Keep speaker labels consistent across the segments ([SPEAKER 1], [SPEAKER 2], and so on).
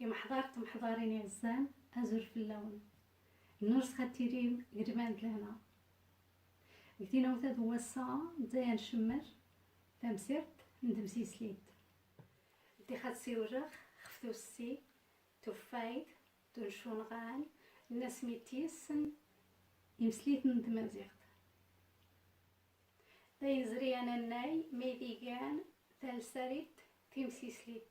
[SPEAKER 1] يوم حضرت محضرين عزان أزر في اللون النرس خاتيريم قربان لهنا قلتينا وثاد هو الساعة زي نشمر تمسرت ندمسي سليت دي خات سيورخ خفتو السي توفايت تنشون غان الناس ميتيسن يمسليت ندمزيغت داي زري أنا الناي ميديغان ثالثاريت تمسي سليت.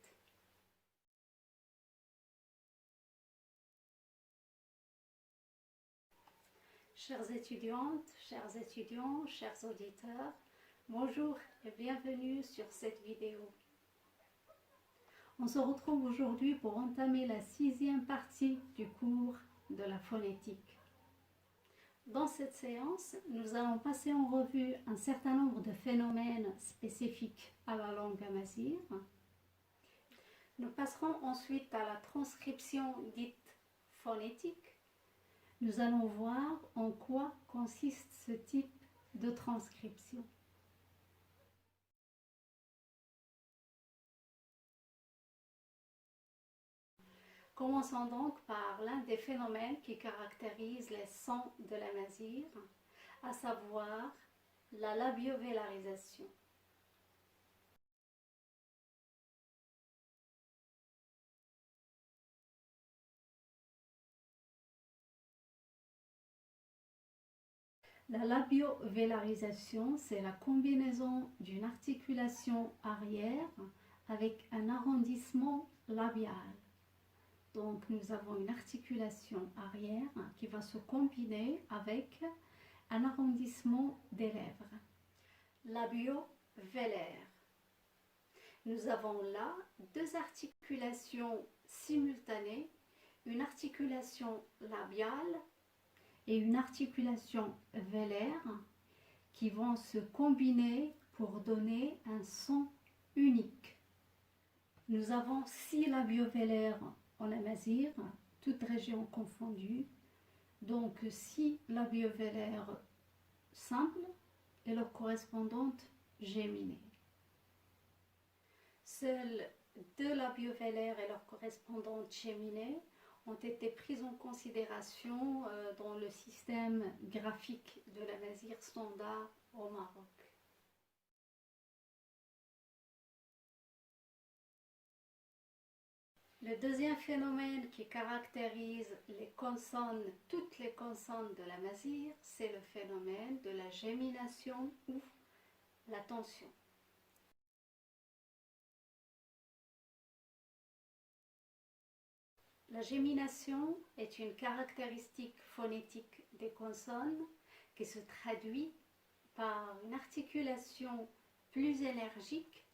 [SPEAKER 1] Chères étudiantes, chers étudiants, chers auditeurs, bonjour et bienvenue sur cette vidéo. On se retrouve aujourd'hui pour entamer la 6e partie du cours de la phonétique. Dans cette séance, nous allons passer en revue un certain nombre de phénomènes spécifiques à la langue amazigh. Nous passerons ensuite à la transcription dite phonétique. Nous allons voir en quoi consiste ce type de transcription. Commençons donc par l'un des phénomènes qui caractérisent les sons de l'amazigh, à savoir la labiovelarisation. La labiovelarisation, c'est la combinaison d'une articulation arrière avec un arrondissement labial. Donc nous avons une articulation arrière qui va se combiner avec un arrondissement des lèvres. Labiovelaire. Nous avons là deux articulations simultanées, une articulation labiale et une articulation vélaire qui vont se combiner pour donner un son unique. Nous avons 6 labiovélaires en amazigh, toutes régions confondues, donc 6 labiovélaires simples et leurs correspondantes géminées. Seuls 2 labiovélaires et leurs correspondantes géminées ont été prises en considération dans le système graphique de l'amazigh standard au Maroc. Le deuxième phénomène qui caractérise les consonnes, toutes les consonnes de l'amazigh, c'est le phénomène de la gémination ou la tension. La gémination est une caractéristique phonétique des consonnes qui se traduit par une articulation plus énergique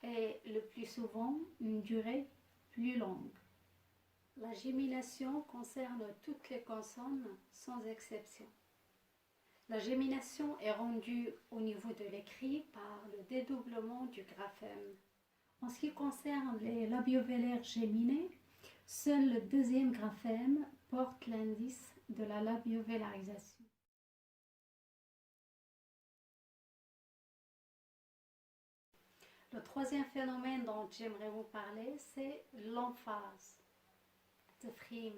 [SPEAKER 1] et le plus souvent une durée plus longue. La gémination concerne toutes les consonnes sans exception. La gémination est rendue au niveau de l'écrit par le dédoublement du graphème. En ce qui concerne les labiovélaires géminés, seul le deuxième graphème porte l'indice de la labiovelarisation. Le troisième phénomène dont j'aimerais vous parler, c'est l'emphase, tefkhim.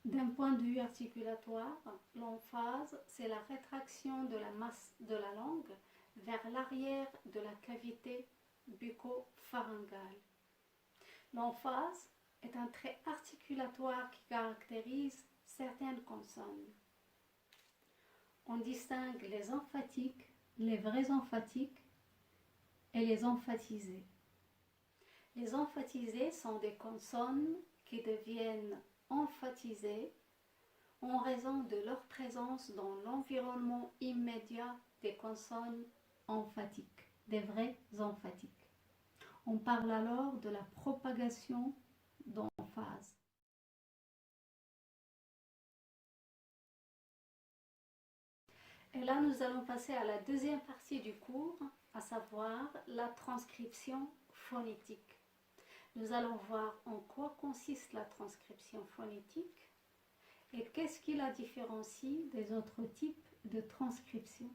[SPEAKER 1] D'un point de vue articulatoire, l'emphase, c'est la rétraction de la masse de la langue vers l'arrière de la cavité bucco-pharyngale. L'emphase est un trait articulatoire qui caractérise certaines consonnes. On distingue les emphatiques, les vrais emphatiques et les emphatisés. Les emphatisés sont des consonnes qui deviennent emphatisées en raison de leur présence dans l'environnement immédiat des consonnes emphatiques, des vrais emphatiques. On parle alors de la propagation d'emphase. Et là, nous allons passer à la deuxième partie du cours, à savoir la transcription phonétique. Nous allons voir en quoi consiste la transcription phonétique et qu'est-ce qui la différencie des autres types de transcription.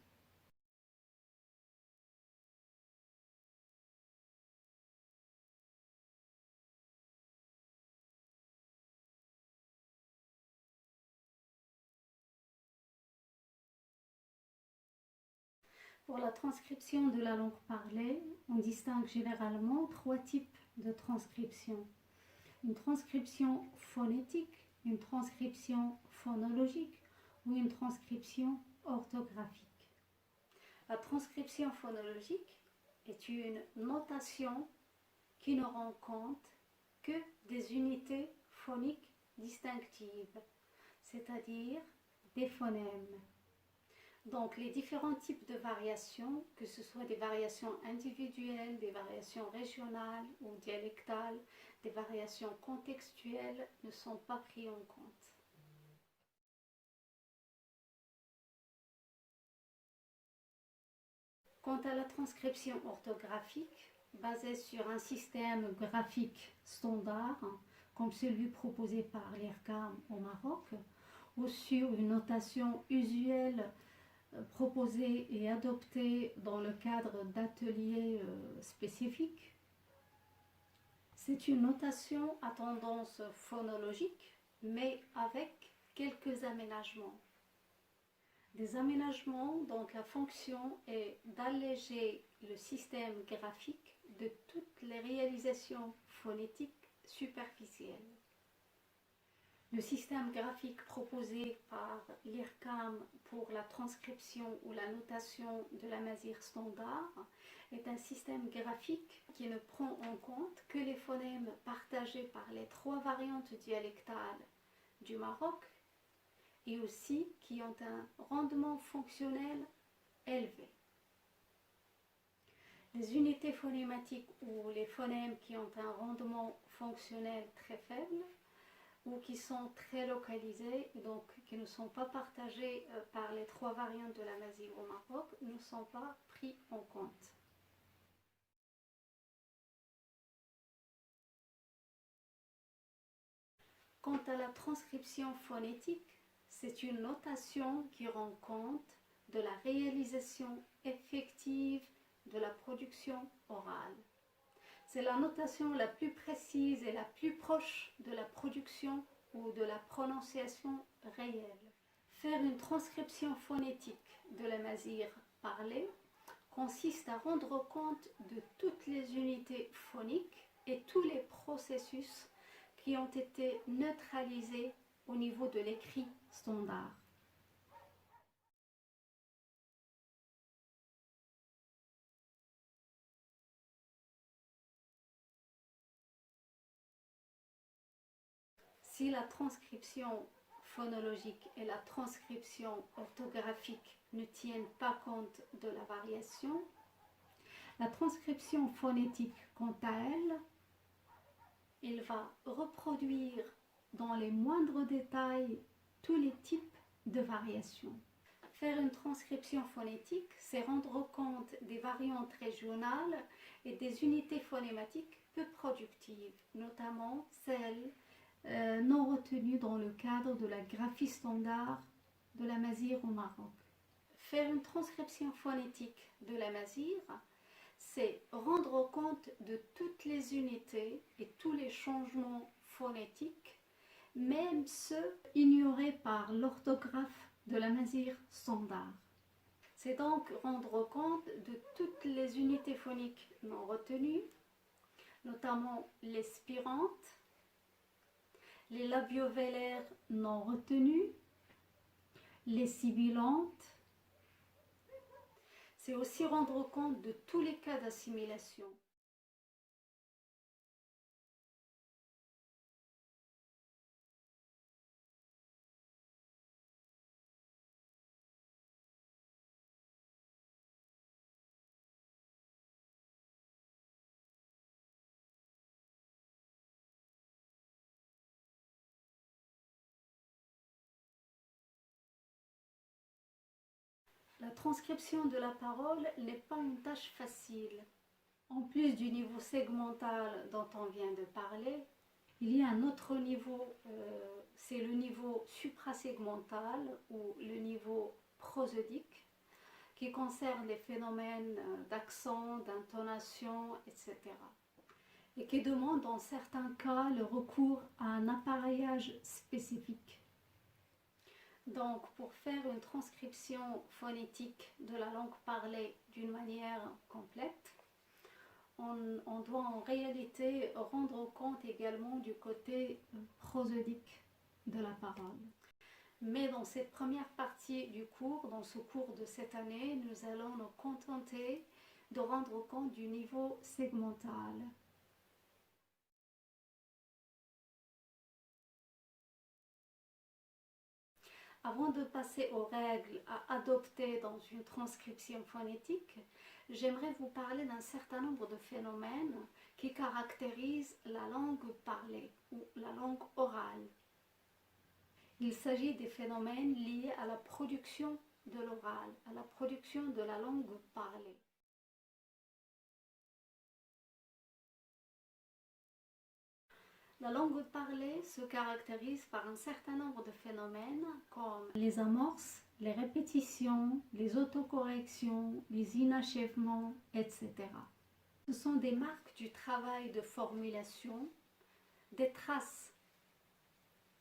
[SPEAKER 1] Pour la transcription de la langue parlée, on distingue généralement 3 types de transcription. Une transcription phonétique, une transcription phonologique ou une transcription orthographique. La transcription phonologique est une notation qui ne rend compte que des unités phoniques distinctives, c'est-à-dire des phonèmes. Donc les différents types de variations, que ce soit des variations individuelles, des variations régionales ou dialectales, des variations contextuelles, ne sont pas pris en compte. Quant à la transcription orthographique, basée sur un système graphique standard, comme celui proposé par l'IRCAM au Maroc, ou sur une notation usuelle proposée et adoptée dans le cadre d'ateliers spécifiques, c'est une notation à tendance phonologique, mais avec quelques aménagements. Des aménagements dont la fonction est d'alléger le système graphique de toutes les réalisations phonétiques superficielles. Le système graphique proposé par l'IRCAM pour la transcription ou la notation de l'amazigh standard est un système graphique qui ne prend en compte que les phonèmes partagés par les 3 variantes dialectales du Maroc et aussi qui ont un rendement fonctionnel élevé. Les unités phonématiques ou les phonèmes qui ont un rendement fonctionnel très faible ou qui sont très localisés, donc qui ne sont pas partagés par les 3 variantes de l'amazigh au Maroc, ne sont pas pris en compte. Quant à la transcription phonétique, c'est une notation qui rend compte de la réalisation effective de la production orale. C'est la notation la plus précise et la plus proche de la production ou de la prononciation réelle. Faire une transcription phonétique de l'amazigh parlé consiste à rendre compte de toutes les unités phoniques et tous les processus qui ont été neutralisés au niveau de l'écrit standard. Si la transcription phonologique et la transcription orthographique ne tiennent pas compte de la variation, la transcription phonétique, quant à elle, il va reproduire dans les moindres détails tous les types de variations. Faire une transcription phonétique, c'est rendre compte des variantes régionales et des unités phonématiques peu productives, notamment celles non retenues dans le cadre de la graphie standard de l'amazigh au Maroc. Faire une transcription phonétique de l'amazigh, c'est rendre compte de toutes les unités et tous les changements phonétiques, même ceux ignorés par l'orthographe de l'amazigh standard. C'est donc rendre compte de toutes les unités phoniques non retenues, notamment les spirantes, les labiovélaires non retenus, les sibilantes. C'est aussi rendre compte de tous les cas d'assimilation. La transcription de la parole n'est pas une tâche facile. En plus du niveau segmental dont on vient de parler, il y a un autre niveau, c'est le niveau suprasegmental ou le niveau prosodique, qui concerne les phénomènes d'accent, d'intonation, etc. et qui demande dans certains cas le recours à un appareillage spécifique. Donc, pour faire une transcription phonétique de la langue parlée d'une manière complète, on doit en réalité rendre compte également du côté prosodique de la parole. Mais dans cette première partie du cours, dans ce cours de cette année, nous allons nous contenter de rendre compte du niveau segmental. Avant de passer aux règles à adopter dans une transcription phonétique, j'aimerais vous parler d'un certain nombre de phénomènes qui caractérisent la langue parlée ou la langue orale. Il s'agit des phénomènes liés à la production de l'oral, à la production de la langue parlée. La langue parlée se caractérise par un certain nombre de phénomènes comme les amorces, les répétitions, les autocorrections, les inachèvements, etc. Ce sont des marques du travail de formulation, des traces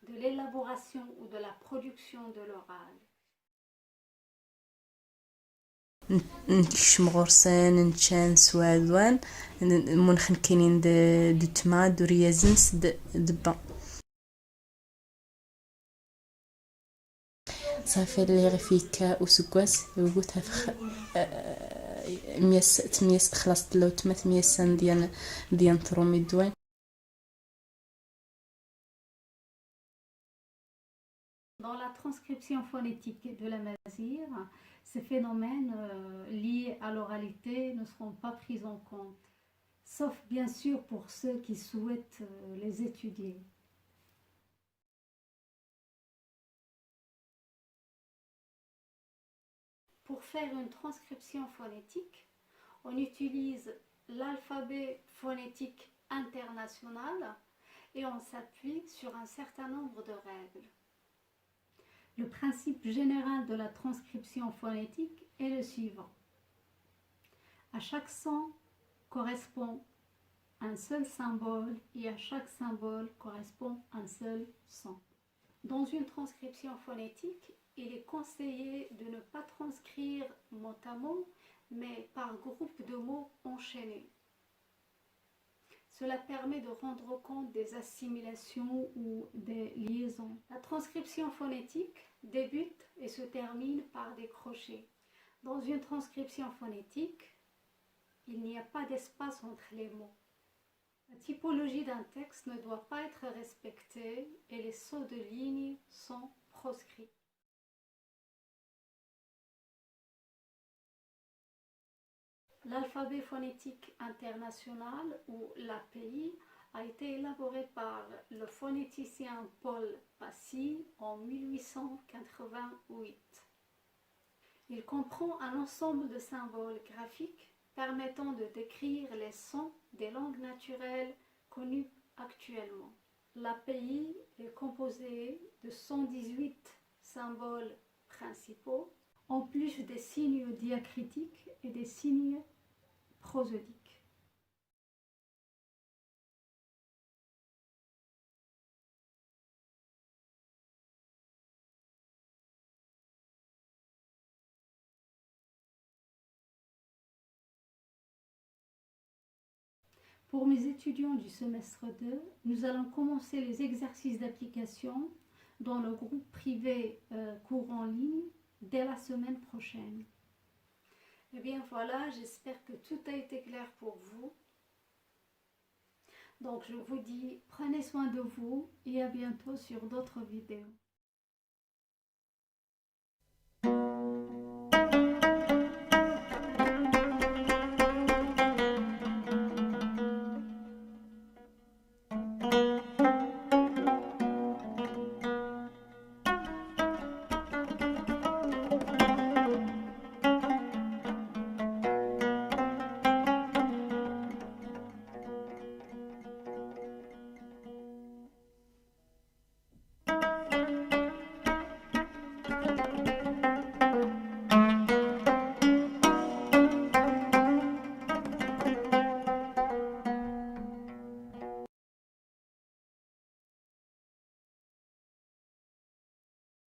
[SPEAKER 1] de l'élaboration ou de la production de l'oral.
[SPEAKER 2] شمغورسان نشان سوادوان منخن كينين د تما دوريازنس دبا صافي اللي غفيك وسكواس وقلت هفخ تميس خلاص لو تما تميسان ديان ترومي دوان.
[SPEAKER 1] Dans la transcription phonétique de la mazir, ces phénomènes liés à l'oralité ne seront pas pris en compte, sauf bien sûr pour ceux qui souhaitent les étudier. Pour faire une transcription phonétique, on utilise l'alphabet phonétique international et on s'appuie sur un certain nombre de règles. Le principe général de la transcription phonétique est le suivant. À chaque son correspond un seul symbole et à chaque symbole correspond un seul son. Dans une transcription phonétique, il est conseillé de ne pas transcrire mot à mot, mais par groupe de mots enchaînés. Cela permet de rendre compte des assimilations ou des liaisons. La transcription phonétique débute et se termine par des crochets. Dans une transcription phonétique, il n'y a pas d'espace entre les mots. La typologie d'un texte ne doit pas être respectée et les sauts de ligne sont proscrits. L'alphabet phonétique international ou l'API a été élaboré par le phonéticien Paul Passy en 1888. Il comprend un ensemble de symboles graphiques permettant de décrire les sons des langues naturelles connues actuellement. L'API est composé de 118 symboles principaux, en plus des signes diacritiques et des signes prosodiques. Pour mes étudiants du semestre 2, nous allons commencer les exercices d'application dans le groupe privé cours en ligne dès la semaine prochaine. Eh bien voilà, j'espère que tout a été clair pour vous. Donc je vous dis, prenez soin de vous et à bientôt sur d'autres vidéos.